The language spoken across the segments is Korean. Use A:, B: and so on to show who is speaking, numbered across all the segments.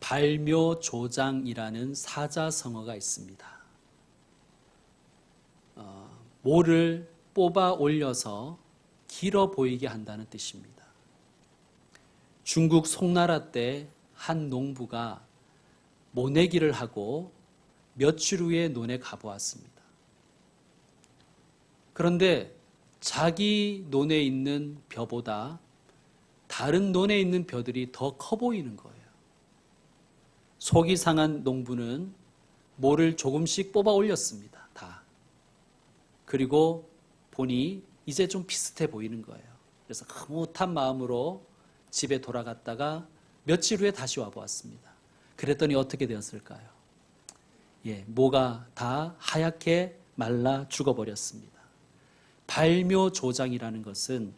A: 발묘조장이라는 사자성어가 있습니다. 모를 뽑아 올려서 길어 보이게 한다는 뜻입니다. 중국 송나라 때 한 농부가 모내기를 하고 며칠 후에 논에 가보았습니다. 그런데 자기 논에 있는 벼보다 다른 논에 있는 벼들이 더 커 보이는 거예요. 속이 상한 농부는 모를 조금씩 뽑아 올렸습니다. 다. 그리고 보니 이제 좀 비슷해 보이는 거예요. 그래서 흐뭇한 마음으로 집에 돌아갔다가 며칠 후에 다시 와보았습니다. 그랬더니 어떻게 되었을까요? 모가 다 하얗게 말라 죽어버렸습니다. 발묘조장이라는 것은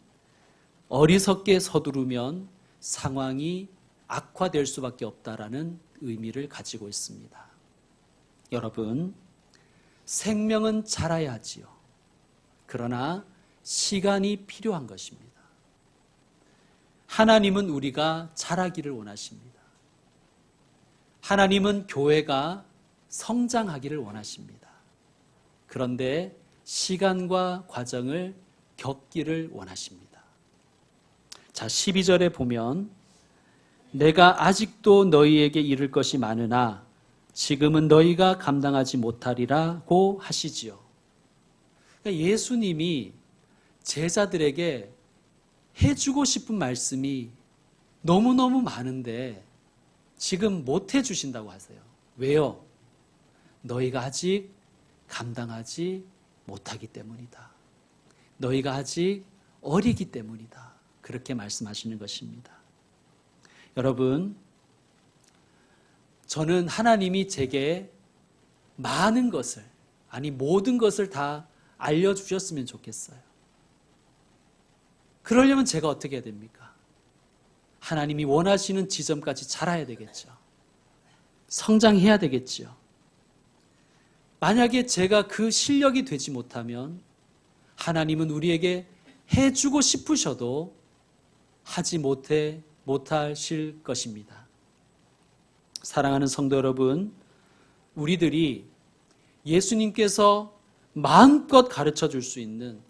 A: 어리석게 서두르면 상황이 악화될 수밖에 없다라는 의미를 가지고 있습니다. 여러분, 생명은 자라야 하지요. 그러나 시간이 필요한 것입니다. 하나님은 우리가 자라기를 원하십니다. 하나님은 교회가 성장하기를 원하십니다. 그런데 시간과 과정을 겪기를 원하십니다. 자, 12절에 보면 내가 아직도 너희에게 이를 것이 많으나 지금은 너희가 감당하지 못하리라고 하시지요. 그러니까 예수님이 제자들에게 해주고 싶은 말씀이 너무너무 많은데 지금 못 해주신다고 하세요. 왜요? 너희가 아직 감당하지 못하기 때문이다. 너희가 아직 어리기 때문이다. 그렇게 말씀하시는 것입니다. 여러분, 저는 하나님이 제게 많은 것을, 아니 모든 것을 다 알려주셨으면 좋겠어요. 그러려면 제가 어떻게 해야 됩니까? 하나님이 원하시는 지점까지 자라야 되겠죠. 성장해야 되겠죠. 만약에 제가 그 실력이 되지 못하면 하나님은 우리에게 해주고 싶으셔도 하지 못하실 것입니다. 사랑하는 성도 여러분, 우리들이 예수님께서 마음껏 가르쳐 줄 수 있는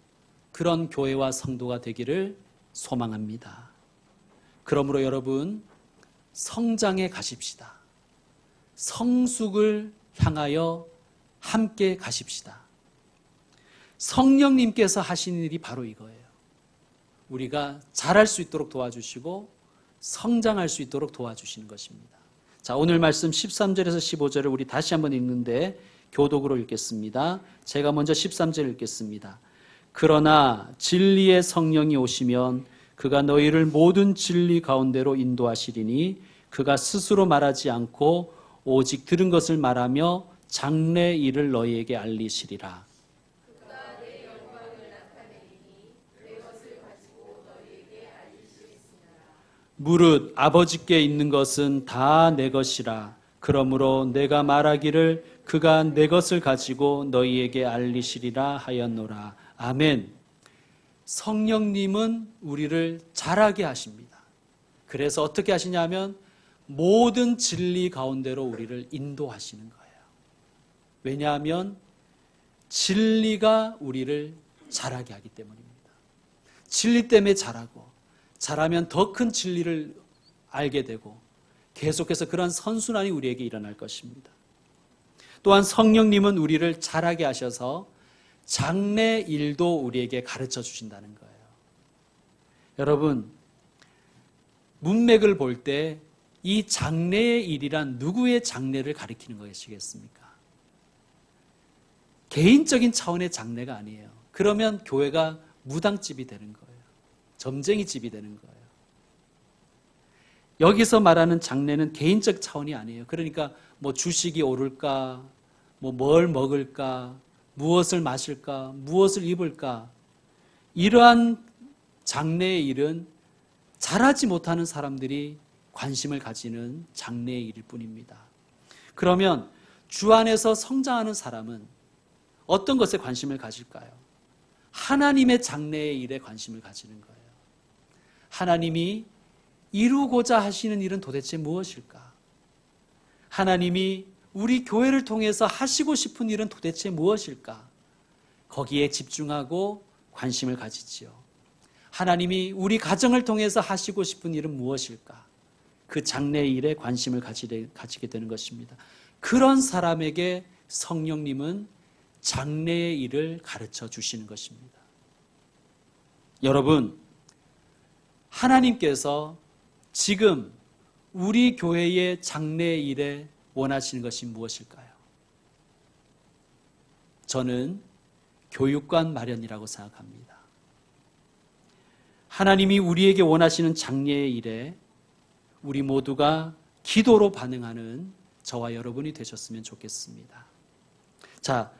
A: 그런 교회와 성도가 되기를 소망합니다. 그러므로 여러분, 성장해 가십시다. 성숙을 향하여 함께 가십시다. 성령님께서 하시는 일이 바로 이거예요. 우리가 자랄 수 있도록 도와주시고 성장할 수 있도록 도와주시는 것입니다. 자, 오늘 말씀 13절에서 15절을 우리 다시 한번 읽는데 교독으로 읽겠습니다. 제가 먼저 13절 읽겠습니다. 그러나 진리의 성령이 오시면 그가 너희를 모든 진리 가운데로 인도하시리니 그가 스스로 말하지 않고 오직 들은 것을 말하며 장래 일을 너희에게 알리시리라. 그가 내 영광을 나타내리니 내 것을 가지고 너희에게 알릴 수 있으나 무릇 아버지께 있는 것은 다 내 것이라. 그러므로 내가 말하기를 그가 내 것을 가지고 너희에게 알리시리라 하였노라. 아멘. 성령님은 우리를 자라게 하십니다. 그래서 어떻게 하시냐면 모든 진리 가운데로 우리를 인도하시는 거예요. 왜냐하면 진리가 우리를 자라게 하기 때문입니다. 진리 때문에 자라고, 자라면 더 큰 진리를 알게 되고 계속해서 그런 선순환이 우리에게 일어날 것입니다. 또한 성령님은 우리를 자라게 하셔서 장래 일도 우리에게 가르쳐 주신다는 거예요. 여러분, 문맥을 볼 때 이 장래의 일이란 누구의 장래를 가리키는 것이겠습니까? 개인적인 차원의 장래가 아니에요. 그러면 교회가 무당집이 되는 거예요. 점쟁이 집이 되는 거예요. 여기서 말하는 장래는 개인적 차원이 아니에요. 그러니까 뭐 주식이 오를까, 뭘 먹을까, 무엇을 마실까, 무엇을 입을까, 이러한 장래의 일은 잘하지 못하는 사람들이 관심을 가지는 장래의 일일 뿐입니다. 그러면 주 안에서 성장하는 사람은 어떤 것에 관심을 가질까요? 하나님의 장래의 일에 관심을 가지는 거예요. 하나님이 이루고자 하시는 일은 도대체 무엇일까? 하나님이 우리 교회를 통해서 하시고 싶은 일은 도대체 무엇일까? 거기에 집중하고 관심을 가지지요. 하나님이 우리 가정을 통해서 하시고 싶은 일은 무엇일까? 그 장래의 일에 관심을 가지게 되는 것입니다. 그런 사람에게 성령님은 장래의 일을 가르쳐 주시는 것입니다. 여러분, 하나님께서 지금 우리 교회의 장래의 일에 원하시는 것이 무엇일까요? 저는 교육관 마련이라고 생각합니다. 하나님이 우리에게 원하시는 장래의 일에 우리 모두가 기도로 반응하는 저와 여러분이 되셨으면 좋겠습니다. 자,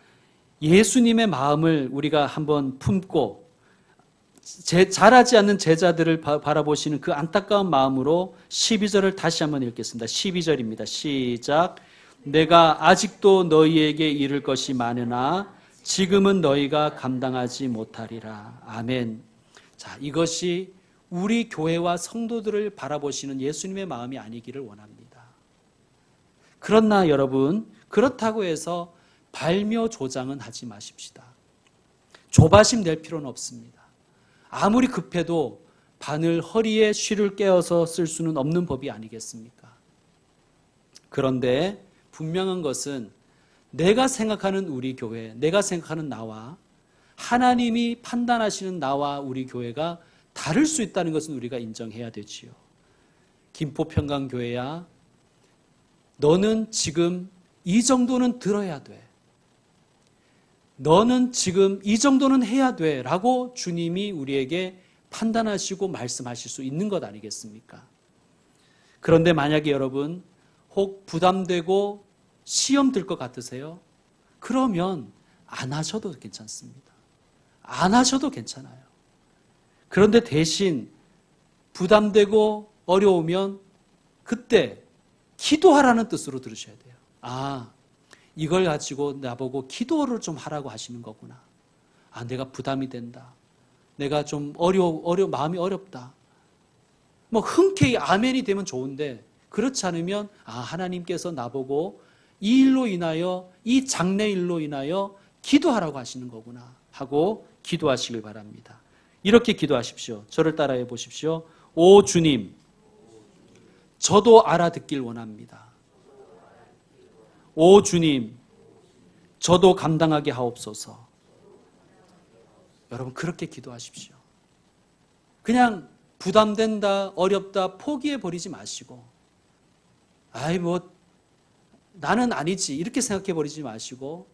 A: 예수님의 마음을 우리가 한번 품고 자라지 않는 제자들을 바라보시는 그 안타까운 마음으로 12절을 다시 한번 읽겠습니다. 12절입니다. 시작. 내가 아직도 너희에게 이를 것이 많으나 지금은 너희가 감당하지 못하리라. 아멘. 자, 이것이 우리 교회와 성도들을 바라보시는 예수님의 마음이 아니기를 원합니다. 그러나 여러분, 그렇다고 해서 발묘조장은 하지 마십시다. 조바심 낼 필요는 없습니다. 아무리 급해도 바늘 허리에 실을 꿰어서 쓸 수는 없는 법이 아니겠습니까? 그런데 분명한 것은 내가 생각하는 우리 교회, 내가 생각하는 나와 하나님이 판단하시는 나와 우리 교회가 다를 수 있다는 것은 우리가 인정해야 되지요. 김포평강교회야, 너는 지금 이 정도는 들어야 돼. 너는 지금 이 정도는 해야 돼 라고 주님이 우리에게 판단하시고 말씀하실 수 있는 것 아니겠습니까? 그런데 만약에 여러분 혹 부담되고 시험 들 것 같으세요? 그러면 안 하셔도 괜찮습니다. 안 하셔도 괜찮아요. 그런데 대신 부담되고 어려우면 그때 기도하라는 뜻으로 들으셔야 돼요. 아, 이걸 가지고 나보고 기도를 좀 하라고 하시는 거구나. 아, 내가 부담이 된다. 내가 좀 마음이 어렵다. 뭐 흔쾌히 아멘이 되면 좋은데 그렇지 않으면 아, 하나님께서 나보고 이 일로 인하여 이 장래 일로 인하여 기도하라고 하시는 거구나 하고 기도하시길 바랍니다. 이렇게 기도하십시오. 저를 따라해 보십시오. 오 주님, 저도 알아듣길 원합니다. 오 주님, 저도 감당하게 하옵소서. 여러분 그렇게 기도하십시오. 그냥 부담된다, 어렵다 포기해 버리지 마시고 아이 뭐 나는 아니지 이렇게 생각해 버리지 마시고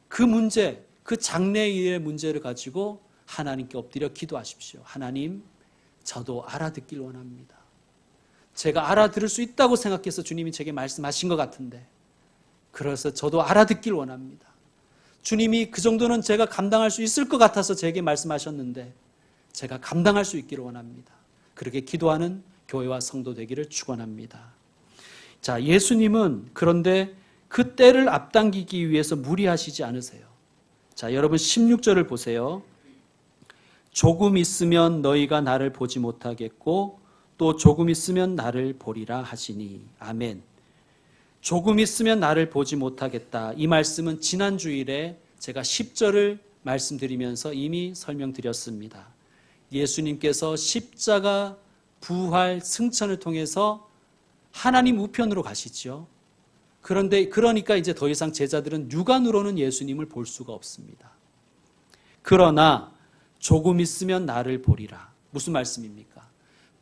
A: 그 문제, 그 장래의 문제를 가지고 하나님께 엎드려 기도하십시오. 하나님, 저도 알아듣길 원합니다. 제가 알아들을 수 있다고 생각해서 주님이 제게 말씀하신 것 같은데 그래서 저도 알아듣길 원합니다. 주님이 그 정도는 제가 감당할 수 있을 것 같아서 제게 말씀하셨는데 제가 감당할 수 있기를 원합니다. 그렇게 기도하는 교회와 성도 되기를 축원합니다. 자, 예수님은 그런데 그 때를 앞당기기 위해서 무리하시지 않으세요. 자, 여러분 16절을 보세요. 조금 있으면 너희가 나를 보지 못하겠고 또 조금 있으면 나를 보리라 하시니. 아멘. 조금 있으면 나를 보지 못하겠다. 이 말씀은 지난 주일에 제가 10절을 말씀드리면서 이미 설명드렸습니다. 예수님께서 십자가, 부활, 승천을 통해서 하나님 우편으로 가시죠. 그러니까 이제 더 이상 제자들은 육안으로는 예수님을 볼 수가 없습니다. 그러나 조금 있으면 나를 보리라. 무슨 말씀입니까?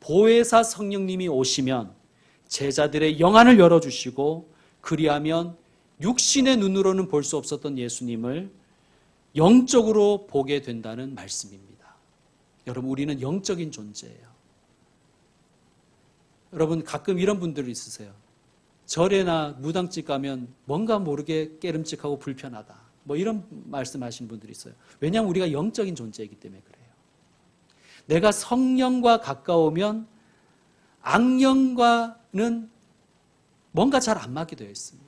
A: 보혜사 성령님이 오시면 제자들의 영안을 열어주시고 그리하면 육신의 눈으로는 볼 수 없었던 예수님을 영적으로 보게 된다는 말씀입니다. 여러분 우리는 영적인 존재예요. 여러분 가끔 이런 분들이 있으세요. 절에나 무당집 가면 뭔가 모르게 깨름직하고 불편하다. 뭐 이런 말씀하시는 분들이 있어요. 왜냐하면 우리가 영적인 존재이기 때문에 그래요. 내가 성령과 가까우면 악령과는 뭔가 잘 안 맞게 되어 있습니다.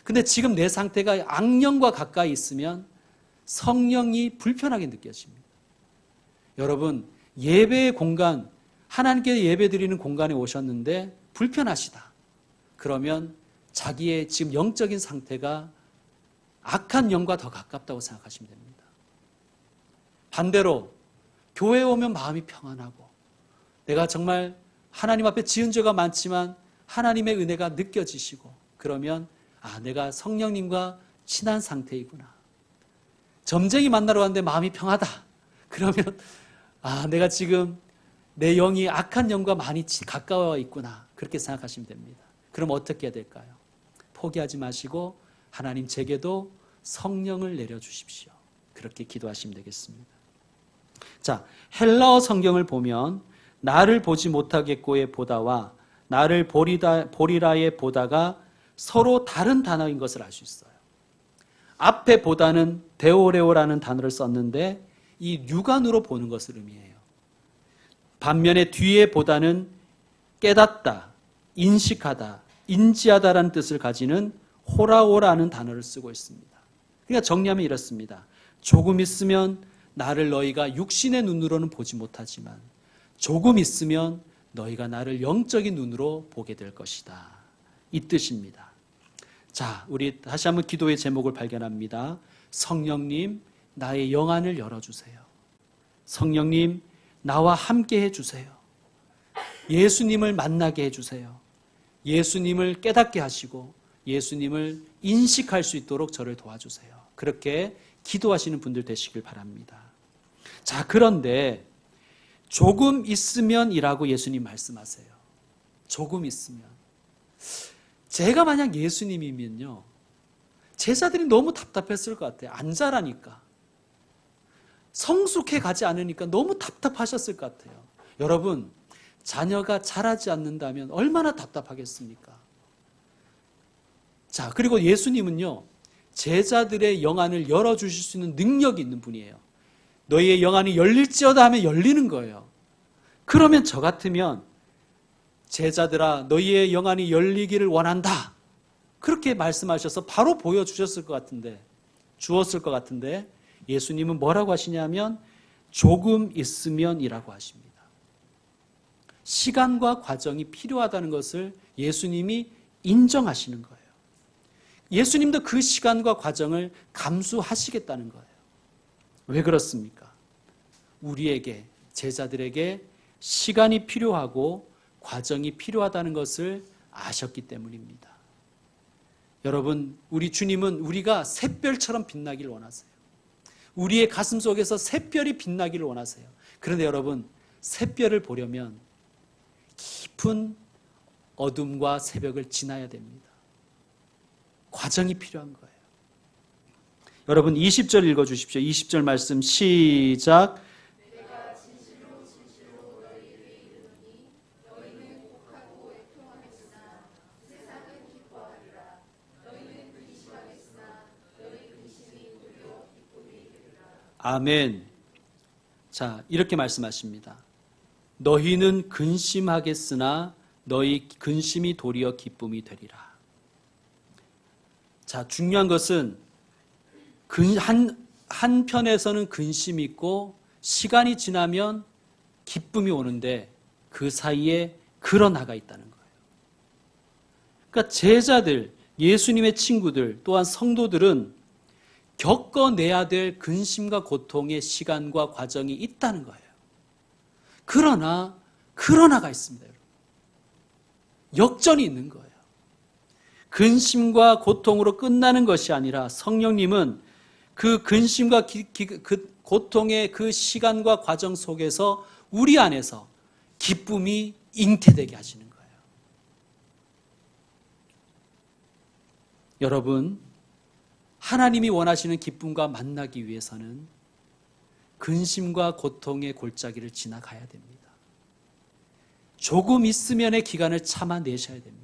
A: 근데 지금 내 상태가 악령과 가까이 있으면 성령이 불편하게 느껴집니다. 여러분 예배의 공간, 하나님께 예배 드리는 공간에 오셨는데 불편하시다. 그러면 자기의 지금 영적인 상태가 악한 영과 더 가깝다고 생각하시면 됩니다. 반대로 교회에 오면 마음이 평안하고 내가 정말 하나님 앞에 지은 죄가 많지만 하나님의 은혜가 느껴지시고 그러면 내가 성령님과 친한 상태이구나. 점쟁이 만나러 갔는데 마음이 평하다. 그러면 내가 지금 내 영이 악한 영과 많이 가까워 있구나. 그렇게 생각하시면 됩니다. 그럼 어떻게 해야 될까요? 포기하지 마시고 하나님 제게도 성령을 내려주십시오. 그렇게 기도하시면 되겠습니다. 자, 헬라어 성경을 보면 나를 보지 못하겠고의 보다와 나를 보리라의 보다가 서로 다른 단어인 것을 알 수 있어요. 앞에 보다는 데오레오라는 단어를 썼는데 이 육안으로 보는 것을 의미해요. 반면에 뒤에 보다는 깨닫다, 인식하다, 인지하다라는 뜻을 가지는 호라오라는 단어를 쓰고 있습니다. 그러니까 정리하면 이렇습니다. 조금 있으면 나를 너희가 육신의 눈으로는 보지 못하지만 조금 있으면 너희가 나를 영적인 눈으로 보게 될 것이다. 이 뜻입니다. 자, 우리 다시 한번 기도의 제목을 발견합니다. 성령님, 나의 영안을 열어주세요. 성령님, 나와 함께 해주세요. 예수님을 만나게 해주세요. 예수님을 깨닫게 하시고 예수님을 인식할 수 있도록 저를 도와주세요. 그렇게 기도하시는 분들 되시길 바랍니다. 자, 그런데 조금 있으면이라고 예수님 말씀하세요. 조금 있으면. 제가 만약 예수님이면요, 제자들이 너무 답답했을 것 같아요. 안 자라니까. 성숙해 가지 않으니까 너무 답답하셨을 것 같아요. 여러분, 자녀가 자라지 않는다면 얼마나 답답하겠습니까? 자, 그리고 예수님은요, 제자들의 영안을 열어주실 수 있는 능력이 있는 분이에요. 너희의 영안이 열릴지어다 하면 열리는 거예요. 그러면 저 같으면 제자들아 너희의 영안이 열리기를 원한다. 그렇게 말씀하셔서 바로 보여주셨을 것 같은데, 주었을 것 같은데 예수님은 뭐라고 하시냐면 조금 있으면이라고 하십니다. 시간과 과정이 필요하다는 것을 예수님이 인정하시는 거예요. 예수님도 그 시간과 과정을 감수하시겠다는 거예요. 왜 그렇습니까? 우리에게, 제자들에게 시간이 필요하고 과정이 필요하다는 것을 아셨기 때문입니다. 여러분, 우리 주님은 우리가 샛별처럼 빛나기를 원하세요. 우리의 가슴 속에서 샛별이 빛나기를 원하세요. 그런데 여러분, 샛별을 보려면 깊은 어둠과 새벽을 지나야 됩니다. 과정이 필요한 거예요. 여러분 20절 읽어주십시오. 20절 말씀 시작. 내가 진실로 너희에게 이르노니 너희는 곡하고 애통하겠으나 세상은 기뻐하리라. 너희는 근심하겠으나 너희 근심이 도리어 기쁨이 되리라. 아멘. 자, 이렇게 말씀하십니다. 너희는 근심하겠으나 너희 근심이 도리어 기쁨이 되리라. 자, 중요한 것은 한편에서는 근심이 있고 시간이 지나면 기쁨이 오는데 그 사이에 걸어나가 있다는 거예요. 그러니까 제자들, 예수님의 친구들, 또한 성도들은 겪어내야 될 근심과 고통의 시간과 과정이 있다는 거예요. 그러나 걸어나가 있습니다. 여러분. 역전이 있는 거예요. 근심과 고통으로 끝나는 것이 아니라 성령님은 그 근심과 그 고통의 그 시간과 과정 속에서 우리 안에서 기쁨이 잉태되게 하시는 거예요. 여러분, 하나님이 원하시는 기쁨과 만나기 위해서는 근심과 고통의 골짜기를 지나가야 됩니다. 조금 있으면의 기간을 참아내셔야 됩니다.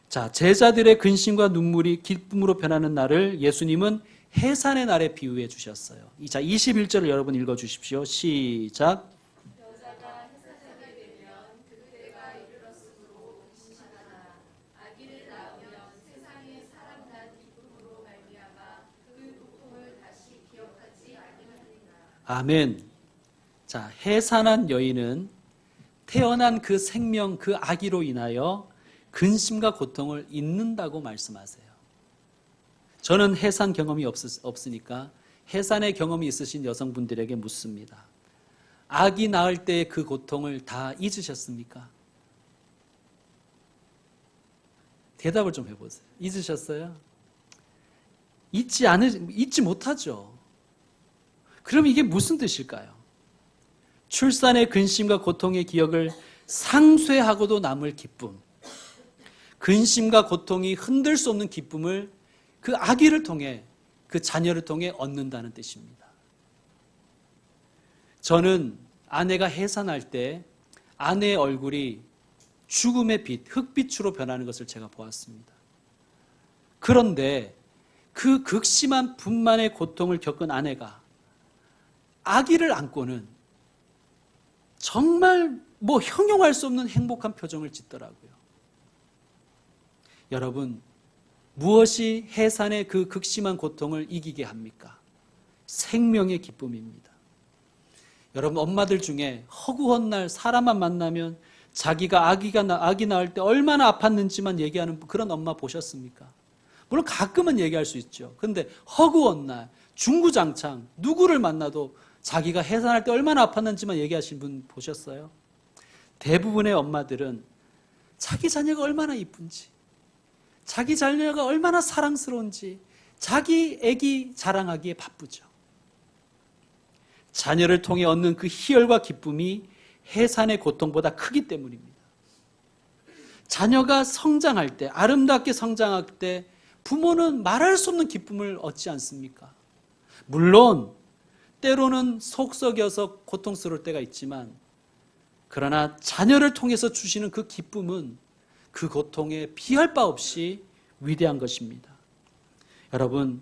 A: 자, 제자들의 근심과 눈물이 기쁨으로 변하는 날을 예수님은 해산의 날에 비유해 주셨어요. 자, 21절을 여러분 읽어주십시오. 시작. 여자가 해산하게 되면 그때가 이르렀으므로 근심하나 아기를 낳으면 세상에 사람 난 기쁨으로 말미암아 그 고통을 다시 기억하지 아니하리라. 아멘. 자, 해산한 여인은 태어난 그 생명, 그 아기로 인하여 근심과 고통을 잊는다고 말씀하세요. 저는 해산 경험이 없으니까 해산의 경험이 있으신 여성분들에게 묻습니다. 아기 낳을 때의 그 고통을 다 잊으셨습니까? 대답을 좀 해보세요. 잊으셨어요? 잊지 못하죠. 그럼 이게 무슨 뜻일까요? 출산의 근심과 고통의 기억을 상쇄하고도 남을 기쁨. 근심과 고통이 흔들 수 없는 기쁨을 그 아기를 통해, 그 자녀를 통해 얻는다는 뜻입니다. 저는 아내가 해산할 때 아내의 얼굴이 죽음의 빛, 흑빛으로 변하는 것을 제가 보았습니다. 그런데 그 극심한 분만의 고통을 겪은 아내가 아기를 안고는 정말 형용할 수 없는 행복한 표정을 짓더라고요. 여러분, 무엇이 해산의 그 극심한 고통을 이기게 합니까? 생명의 기쁨입니다. 여러분, 엄마들 중에 허구한 날 사람만 만나면 자기가 아기 낳을 때 얼마나 아팠는지만 얘기하는 그런 엄마 보셨습니까? 물론 가끔은 얘기할 수 있죠. 그런데 허구한 날, 중구장창 누구를 만나도 자기가 해산할 때 얼마나 아팠는지만 얘기하신 분 보셨어요? 대부분의 엄마들은 자기 자녀가 얼마나 이쁜지, 자기 자녀가 얼마나 사랑스러운지 자기 아기 자랑하기에 바쁘죠. 자녀를 통해 얻는 그 희열과 기쁨이 해산의 고통보다 크기 때문입니다. 자녀가 성장할 때, 아름답게 성장할 때 부모는 말할 수 없는 기쁨을 얻지 않습니까? 물론 때로는 속 썩여서 고통스러울 때가 있지만, 그러나 자녀를 통해서 주시는 그 기쁨은 그 고통에 비할 바 없이 위대한 것입니다. 여러분,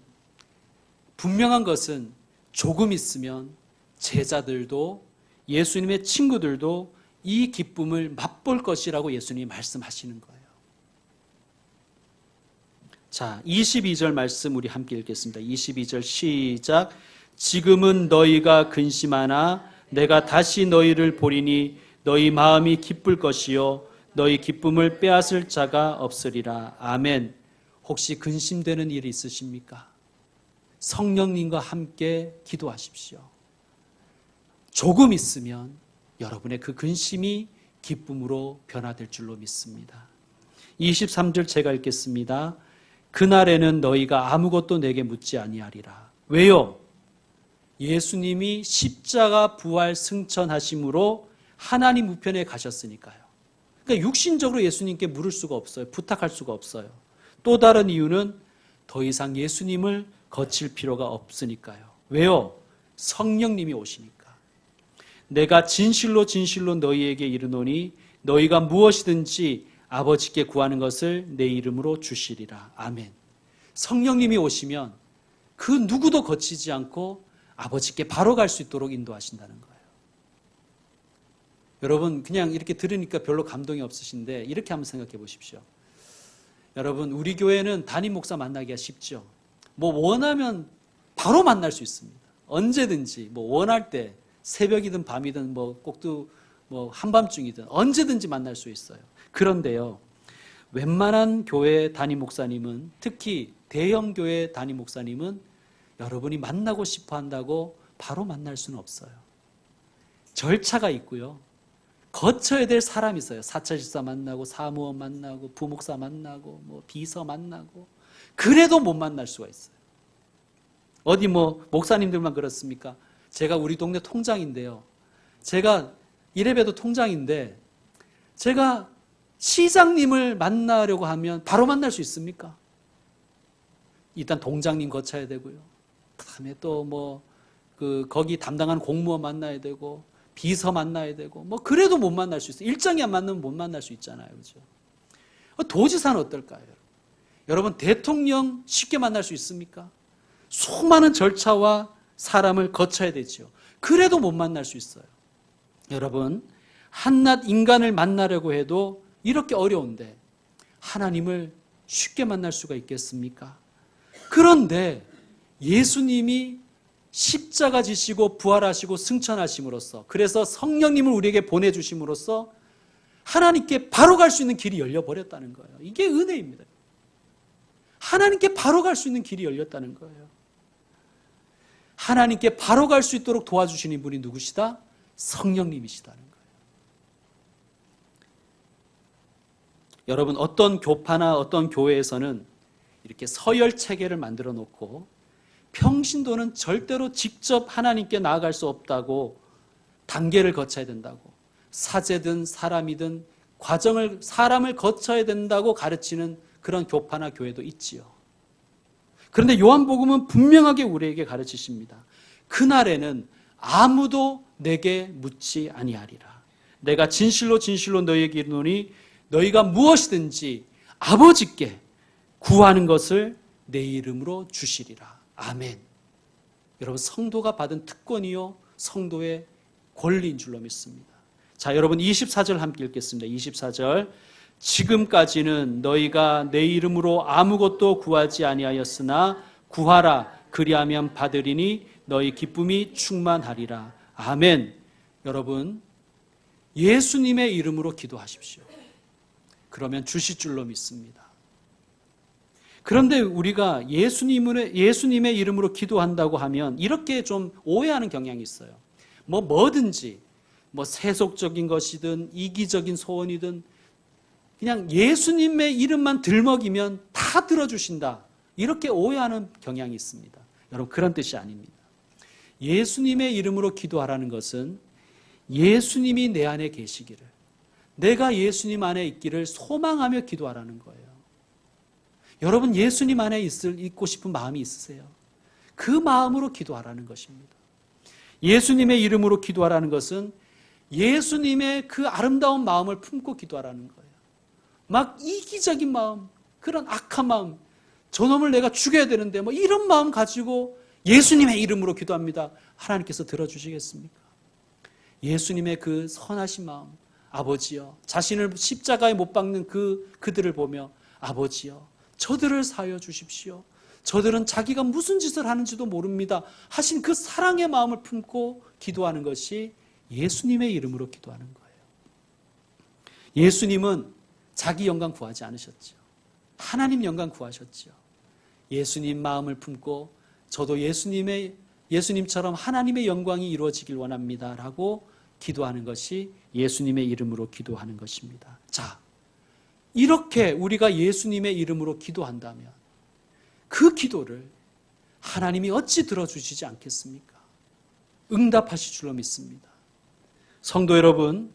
A: 분명한 것은 조금 있으면 제자들도 예수님의 친구들도 이 기쁨을 맛볼 것이라고 예수님이 말씀하시는 거예요. 자, 22절 말씀 우리 함께 읽겠습니다. 22절 시작. 지금은 너희가 근심하나 내가 다시 너희를 보리니 너희 마음이 기쁠 것이요 너희 기쁨을 빼앗을 자가 없으리라. 아멘. 혹시 근심되는 일이 있으십니까? 성령님과 함께 기도하십시오. 조금 있으면 여러분의 그 근심이 기쁨으로 변화될 줄로 믿습니다. 23절 제가 읽겠습니다. 그날에는 너희가 아무것도 내게 묻지 아니하리라. 왜요? 예수님이 십자가 부활 승천하심으로 하나님 우편에 가셨으니까요. 그러니까 육신적으로 예수님께 물을 수가 없어요. 부탁할 수가 없어요. 또 다른 이유는 더 이상 예수님을 거칠 필요가 없으니까요. 왜요? 성령님이 오시니까. 내가 진실로 진실로 너희에게 이르노니 너희가 무엇이든지 아버지께 구하는 것을 내 이름으로 주시리라. 아멘. 성령님이 오시면 그 누구도 거치지 않고 아버지께 바로 갈 수 있도록 인도하신다는 거예요. 여러분, 그냥 이렇게 들으니까 별로 감동이 없으신데 이렇게 한번 생각해 보십시오. 여러분, 우리 교회는 담임 목사 만나기가 쉽죠. 원하면 바로 만날 수 있습니다. 언제든지 원할 때 새벽이든 밤이든 꼭두 한밤중이든 언제든지 만날 수 있어요. 그런데요, 웬만한 교회 담임 목사님은, 특히 대형 교회 담임 목사님은 여러분이 만나고 싶어 한다고 바로 만날 수는 없어요. 절차가 있고요. 거쳐야 될 사람이 있어요. 사찰집사 만나고, 사무원 만나고, 부목사 만나고, 비서 만나고. 그래도 못 만날 수가 있어요. 어디 목사님들만 그렇습니까? 제가 우리 동네 통장인데요. 제가 이래봬도 통장인데 제가 시장님을 만나려고 하면 바로 만날 수 있습니까? 일단 동장님 거쳐야 되고요. 그 다음에 또 거기 담당하는 공무원 만나야 되고, 비서 만나야 되고, 그래도 못 만날 수 있어요. 일정이 안 맞으면 못 만날 수 있잖아요. 그죠? 도지사는 어떨까요? 여러분, 대통령 쉽게 만날 수 있습니까? 수많은 절차와 사람을 거쳐야 되죠. 그래도 못 만날 수 있어요. 여러분, 한낱 인간을 만나려고 해도 이렇게 어려운데 하나님을 쉽게 만날 수가 있겠습니까? 그런데 예수님이 십자가 지시고 부활하시고 승천하심으로써, 그래서 성령님을 우리에게 보내주심으로써 하나님께 바로 갈 수 있는 길이 열려버렸다는 거예요. 이게 은혜입니다. 하나님께 바로 갈 수 있는 길이 열렸다는 거예요. 하나님께 바로 갈 수 있도록 도와주시는 분이 누구시다? 성령님이시다는 거예요. 여러분, 어떤 교파나 어떤 교회에서는 이렇게 서열 체계를 만들어 놓고 평신도는 절대로 직접 하나님께 나아갈 수 없다고 단계를 거쳐야 된다고, 사제든 사람이든 사람을 거쳐야 된다고 가르치는 그런 교파나 교회도 있지요. 그런데 요한복음은 분명하게 우리에게 가르치십니다. 그날에는 아무도 내게 묻지 아니하리라. 내가 진실로 진실로 너희에게 이르노니 너희가 무엇이든지 아버지께 구하는 것을 내 이름으로 주시리라. 아멘. 여러분, 성도가 받은 특권이요 성도의 권리인 줄로 믿습니다. 자, 여러분 24절 함께 읽겠습니다. 24절. 지금까지는 너희가 내 이름으로 아무것도 구하지 아니하였으나 구하라, 그리하면 받으리니 너희 기쁨이 충만하리라. 아멘. 여러분, 예수님의 이름으로 기도하십시오. 그러면 주실 줄로 믿습니다. 그런데 우리가 예수님의 이름으로 기도한다고 하면 이렇게 좀 오해하는 경향이 있어요. 뭐든지, 세속적인 것이든 이기적인 소원이든 그냥 예수님의 이름만 들먹이면 다 들어주신다. 이렇게 오해하는 경향이 있습니다. 여러분, 그런 뜻이 아닙니다. 예수님의 이름으로 기도하라는 것은 예수님이 내 안에 계시기를, 내가 예수님 안에 있기를 소망하며 기도하라는 거예요. 여러분, 예수님 안에 있고 싶은 마음이 있으세요? 그 마음으로 기도하라는 것입니다. 예수님의 이름으로 기도하라는 것은 예수님의 그 아름다운 마음을 품고 기도하라는 거예요. 막 이기적인 마음, 그런 악한 마음, 저놈을 내가 죽여야 되는데 이런 마음 가지고 예수님의 이름으로 기도합니다. 하나님께서 들어주시겠습니까? 예수님의 그 선하신 마음, 아버지여, 자신을 십자가에 못 박는 그들을 보며 아버지여, 저들을 사하여 주십시오. 저들은 자기가 무슨 짓을 하는지도 모릅니다. 하신 그 사랑의 마음을 품고 기도하는 것이 예수님의 이름으로 기도하는 거예요. 예수님은 자기 영광 구하지 않으셨죠. 하나님 영광 구하셨죠. 예수님 마음을 품고 저도 예수님처럼 하나님의 영광이 이루어지길 원합니다 라고 기도하는 것이 예수님의 이름으로 기도하는 것입니다. 자, 이렇게 우리가 예수님의 이름으로 기도한다면 그 기도를 하나님이 어찌 들어주시지 않겠습니까? 응답하실 줄로 믿습니다. 성도 여러분,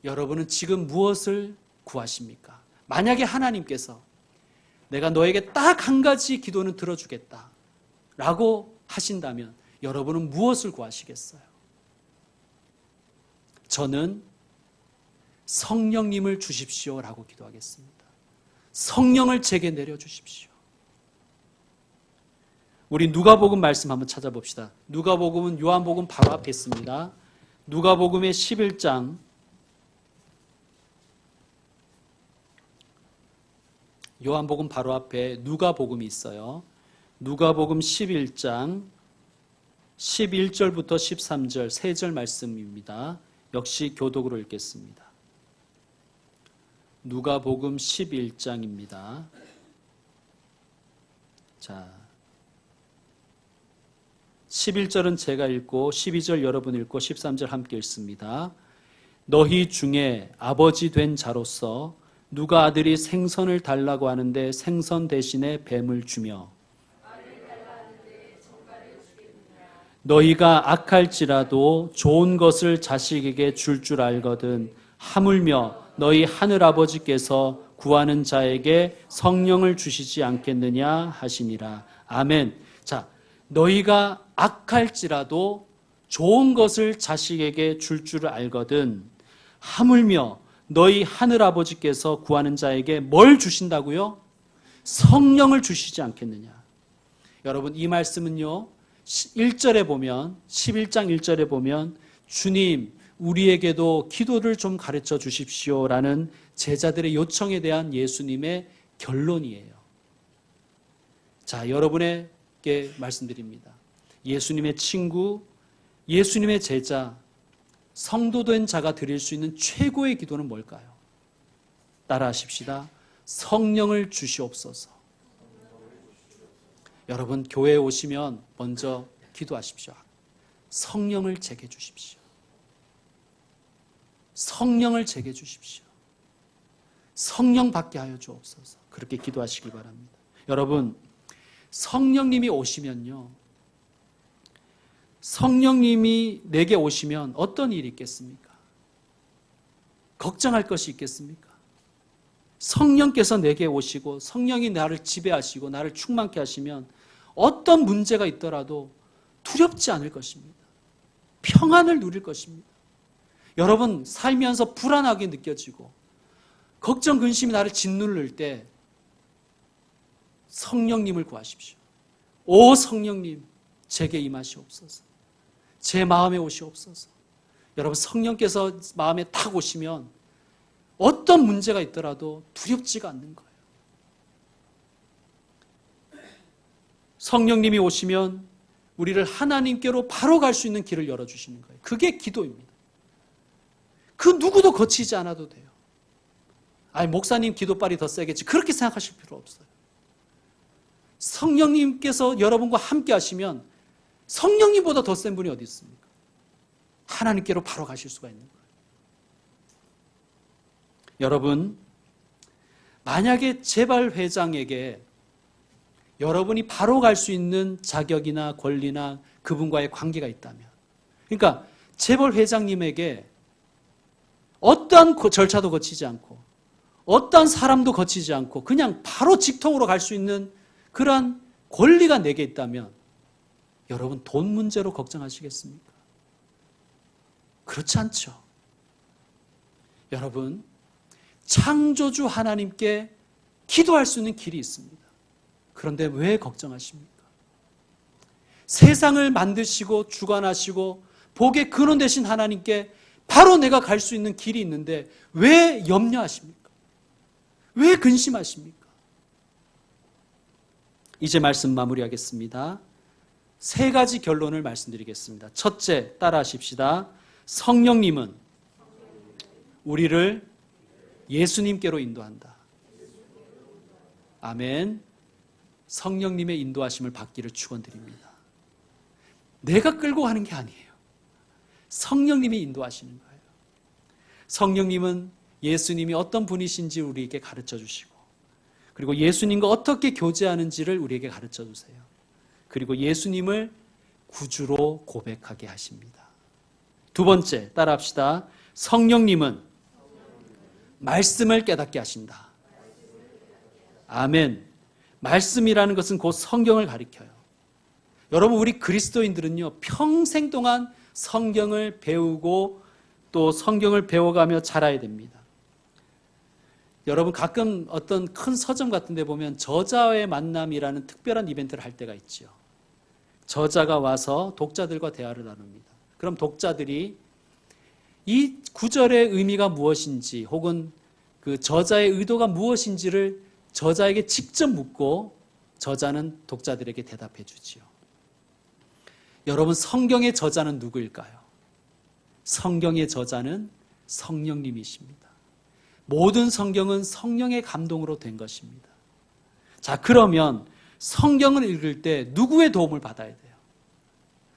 A: 여러분은 지금 무엇을 구하십니까? 만약에 하나님께서 내가 너에게 딱 한 가지 기도는 들어주겠다 라고 하신다면 여러분은 무엇을 구하시겠어요? 저는 성령님을 주십시오 라고 기도하겠습니다. 성령을 제게 내려주십시오. 우리 누가복음 말씀 한번 찾아봅시다. 누가복음은 요한복음 바로 앞에 있습니다. 누가복음의 11장 요한복음 바로 앞에 누가복음이 있어요. 누가복음 11장 11절부터 13절 3절 말씀입니다. 역시 교독으로 읽겠습니다. 누가복음 11장입니다. 자, 11절은 제가 읽고 12절 여러분 읽고 13절 함께 읽습니다. 너희 중에 아버지 된 자로서 누가 아들이 생선을 달라고 하는데 생선 대신에 뱀을 주며 너희가 악할지라도 좋은 것을 자식에게 줄 알거든 하물며 너희 하늘아버지께서 구하는 자에게 성령을 주시지 않겠느냐 하시니라. 아멘. 자, 너희가 악할지라도 좋은 것을 자식에게 줄 알거든 하물며 너희 하늘아버지께서 구하는 자에게 뭘 주신다고요? 성령을 주시지 않겠느냐. 여러분, 이 말씀은요 1절에 보면 11장 1절에 보면 주님 우리에게도 기도를 좀 가르쳐 주십시오라는 제자들의 요청에 대한 예수님의 결론이에요. 자, 여러분에게 말씀드립니다. 예수님의 친구, 예수님의 제자, 성도된 자가 드릴 수 있는 최고의 기도는 뭘까요? 따라하십시다. 성령을 주시옵소서. 여러분, 교회에 오시면 먼저 기도하십시오. 성령을 제게 주십시오. 성령을 제게 주십시오. 성령 받게 하여 주옵소서. 그렇게 기도하시길 바랍니다. 여러분, 성령님이 오시면요, 성령님이 내게 오시면 어떤 일이 있겠습니까? 걱정할 것이 있겠습니까? 성령께서 내게 오시고 성령이 나를 지배하시고 나를 충만케 하시면 어떤 문제가 있더라도 두렵지 않을 것입니다. 평안을 누릴 것입니다. 여러분, 살면서 불안하게 느껴지고 걱정, 근심이 나를 짓누를 때 성령님을 구하십시오. 오 성령님, 제게 임하시옵소서. 제 마음에 오시옵소서. 여러분, 성령께서 마음에 탁 오시면 어떤 문제가 있더라도 두렵지가 않는 거예요. 성령님이 오시면 우리를 하나님께로 바로 갈 수 있는 길을 열어주시는 거예요. 그게 기도입니다. 그 누구도 거치지 않아도 돼요. 아니, 목사님 기도빨이 더 세겠지. 그렇게 생각하실 필요 없어요. 성령님께서 여러분과 함께 하시면 성령님보다 더 센 분이 어디 있습니까? 하나님께로 바로 가실 수가 있는 거예요. 여러분, 만약에 재발회장에게 여러분이 바로 갈 수 있는 자격이나 권리나 그분과의 관계가 있다면, 그러니까 재벌회장님에게 어떠한 절차도 거치지 않고 어떠한 사람도 거치지 않고 그냥 바로 직통으로 갈 수 있는 그러한 권리가 내게 있다면 여러분, 돈 문제로 걱정하시겠습니까? 그렇지 않죠. 여러분, 창조주 하나님께 기도할 수 있는 길이 있습니다. 그런데 왜 걱정하십니까? 세상을 만드시고 주관하시고 복의 근원 되신 하나님께 바로 내가 갈 수 있는 길이 있는데 왜 염려하십니까? 왜 근심하십니까? 이제 말씀 마무리하겠습니다. 세 가지 결론을 말씀드리겠습니다. 첫째, 따라하십시다. 성령님은 우리를 예수님께로 인도한다. 아멘. 성령님의 인도하심을 받기를 축원드립니다. 내가 끌고 가는 게 아니에요. 성령님이 인도하시는 거예요. 성령님은 예수님이 어떤 분이신지 우리에게 가르쳐 주시고, 그리고 예수님과 어떻게 교제하는지를 우리에게 가르쳐 주세요. 그리고 예수님을 구주로 고백하게 하십니다. 두 번째, 따라합시다. 성령님은 말씀을 깨닫게 하신다. 아멘. 말씀이라는 것은 곧 성경을 가리켜요. 여러분, 우리 그리스도인들은요, 평생 동안 성경을 배우고 또 성경을 배워가며 자라야 됩니다. 여러분, 가끔 어떤 큰 서점 같은 데 보면 저자의 만남이라는 특별한 이벤트를 할 때가 있죠. 저자가 와서 독자들과 대화를 나눕니다. 그럼 독자들이 이 구절의 의미가 무엇인지 혹은 그 저자의 의도가 무엇인지를 저자에게 직접 묻고 저자는 독자들에게 대답해 주지요. 여러분, 성경의 저자는 누구일까요? 성경의 저자는 성령님이십니다. 모든 성경은 성령의 감동으로 된 것입니다. 자, 그러면 성경을 읽을 때 누구의 도움을 받아야 돼요?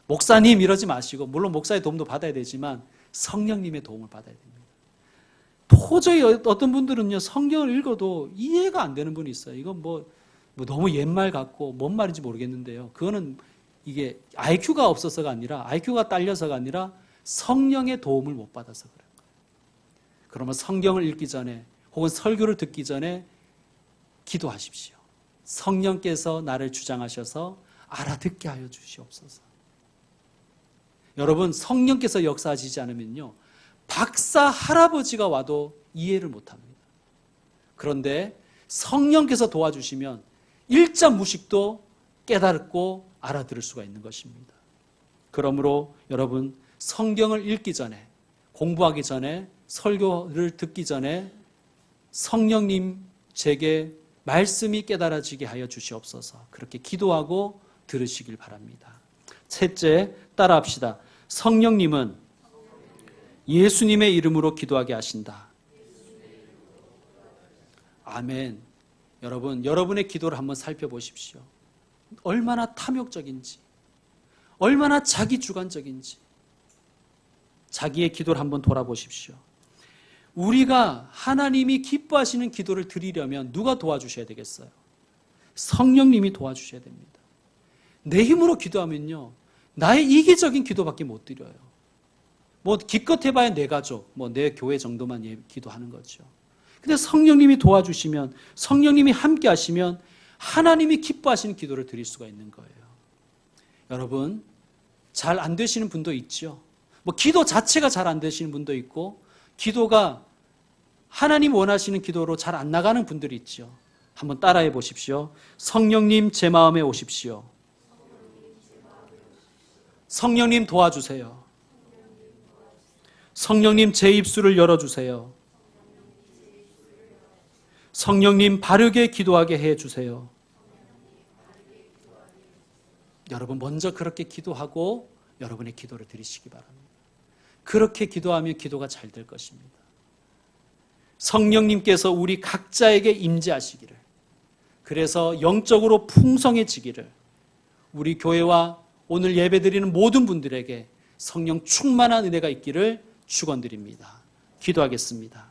A: 목사님 이러지 마시고, 물론 목사의 도움도 받아야 되지만 성령님의 도움을 받아야 됩니다. 도저히 어떤 분들은요, 성경을 읽어도 이해가 안 되는 분이 있어요. 이건 뭐 너무 옛말 같고 뭔 말인지 모르겠는데요. 그거는 이게 IQ가 없어서가 아니라, IQ가 딸려서가 아니라 성령의 도움을 못 받아서 그래요. 그러면 성경을 읽기 전에 혹은 설교를 듣기 전에 기도하십시오. 성령께서 나를 주장하셔서 알아듣게 하여 주시옵소서. 여러분, 성령께서 역사하시지 않으면요, 박사 할아버지가 와도 이해를 못합니다. 그런데 성령께서 도와주시면 일자 무식도 깨닫고 알아들을 수가 있는 것입니다. 그러므로 여러분, 성경을 읽기 전에, 공부하기 전에, 설교를 듣기 전에 성령님 제게 말씀이 깨달아지게 하여 주시옵소서. 그렇게 기도하고 들으시길 바랍니다. 셋째, 따라합시다. 성령님은 예수님의 이름으로 기도하게 하신다. 아멘. 여러분, 여러분의 기도를 한번 살펴보십시오. 얼마나 탐욕적인지, 얼마나 자기주관적인지 자기의 기도를 한번 돌아보십시오. 우리가 하나님이 기뻐하시는 기도를 드리려면 누가 도와주셔야 되겠어요? 성령님이 도와주셔야 됩니다. 내 힘으로 기도하면요, 나의 이기적인 기도밖에 못 드려요. 뭐 기껏 해봐야 내 가족, 뭐 내 교회 정도만 기도하는 거죠. 근데 성령님이 도와주시면, 성령님이 함께 하시면 하나님이 기뻐하시는 기도를 드릴 수가 있는 거예요. 여러분, 잘 안 되시는 분도 있죠. 뭐 기도 자체가 잘 안 되시는 분도 있고, 기도가 하나님 원하시는 기도로 잘 안 나가는 분들이 있죠. 한번 따라해 보십시오. 성령님 제 마음에 오십시오. 성령님 도와주세요. 성령님 제 입술을 열어주세요. 성령님 바르게 기도하게 해주세요. 여러분 먼저 그렇게 기도하고 여러분의 기도를 드리시기 바랍니다. 그렇게 기도하면 기도가 잘 될 것입니다. 성령님께서 우리 각자에게 임재하시기를, 그래서 영적으로 풍성해지기를, 우리 교회와 오늘 예배드리는 모든 분들에게 성령 충만한 은혜가 있기를 축원드립니다. 기도하겠습니다.